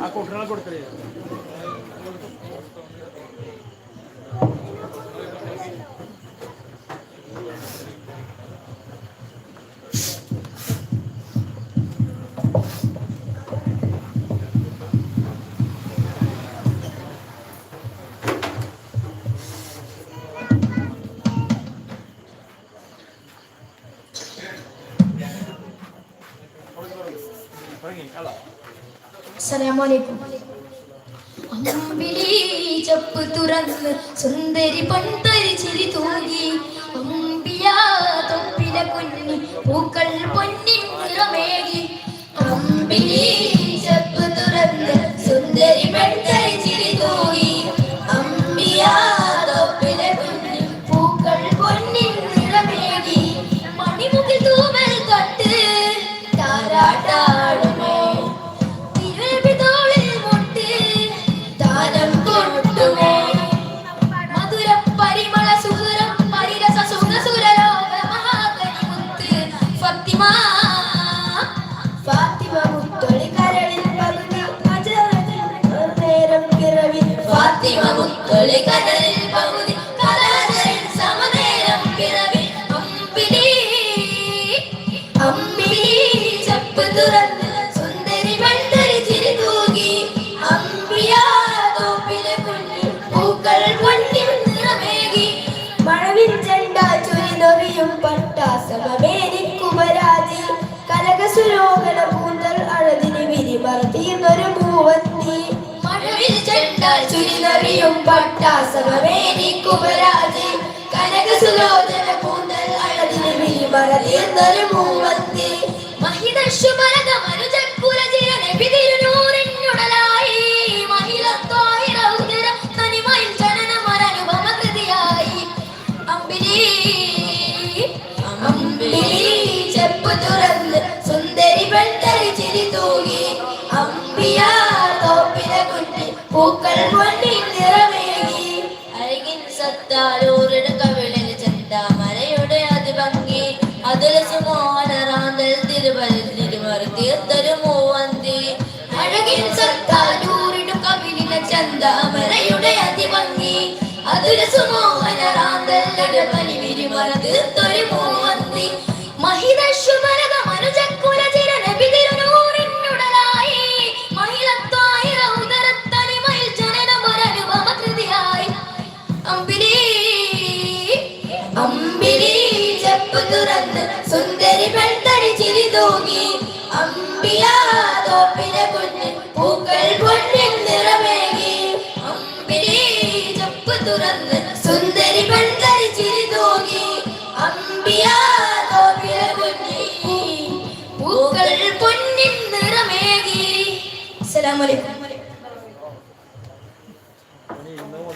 ആ കുട്ടനെ കൊടുത്തേ. അസ്സലാമലൈക്കും. അമ്പിളി ചപ്പ് തുറന്ന് സുന്ദരി പന്തരി ചിരി തൂങ്ങി അമ്പിയാ തൊപ്പില കുഞ്ഞി പൂക്കൾ പൊന്നിൻ നിറമേകി. അമ്പിളി ചപ്പ് തുറന്ന് സുന്ദരി പന്തരി ചിരി തൂങ്ങി അമ്പിയാ തൊപ്പില കുഞ്ഞി പൂക്കൾ പൊന്നിൻ നിറമേകി. മണിമുകിൽ തൂവൽ തൊട്ട് താരാട്ടാടുമേ കനകസുലോകന പൂന്തൽ അഴകിന് വിരിമർത്തിയൊരു മൂവന്തി. മഴവിൽ ചെണ്ടാൽ ചുരിനറിയും പട്ടാസമേനി കുമരാജി കനകസുലോചന പൂന്തൽ അഴകിന് വിരിമർത്തിയൊരു മൂവന്തി. മഹിതശുഭരക മനുജക്കുല ചിരന വിതിരുനൂറിനുടലായി മഹിളത്വായി രൗദ്ര തനിമയിൽ ജനനമരനുഭവ കൃതിയായി. അമ്പിളി അമ്പിളി ചെപ്പ് തുറന്ന് സുന്ദരി പെൺതരി ചിരി തൂകി അമ്പിയാ തോപ്പില കുഞ്ഞി പൂക്കൾ പൊന്നിൻ നിറമേകി. അഴകിൻ സത്താലൂരിന് കവിളിൽ ചെന്താമരയുടെ അതിഭംഗി അതിൽ സുമോഹനറാന്തൽ തിരുമറി തീർത്തൊരു മൂവന്തി. അഴകിൻ സത്താലൂരിന് കവിളിലെ ചെന്താമരയുടെ അതിഭംഗി അതിൽ സുമോഹനറാന്തൽ തിരുമറി തീർത്തൊരു മൂവന്തി. മഹിതശുഭരക മനുജക്കുല ചിരന വിതിരുനൂറിനുടലായി മഹിളത്വായി രൗദ്ര തനിമയിൽ ജനനമൊരനുഭവ കൃതിയായി. അമ്പിളി അമ്പിളി ചെപ്പ് തുറന്ന് സുന്ദരി പെൺതരി ചിരി തൂങ്ങി അമ്പിയാ തോപ്പില കുഞ്ഞി പൂക്കൾ പൊന്നിൻ നിറമേകി. അമ്പിളി ചെപ്പ് തുറന്ന് സുന്ദരി പെൺതരി ചിരി തൂങ്ങി അമ്പിയാ തോപ്പില കുഞ്ഞി പൂക്കൾ പൊന്നിൻ നിറമേകി. അസ്സലാമു അലൈക്കും.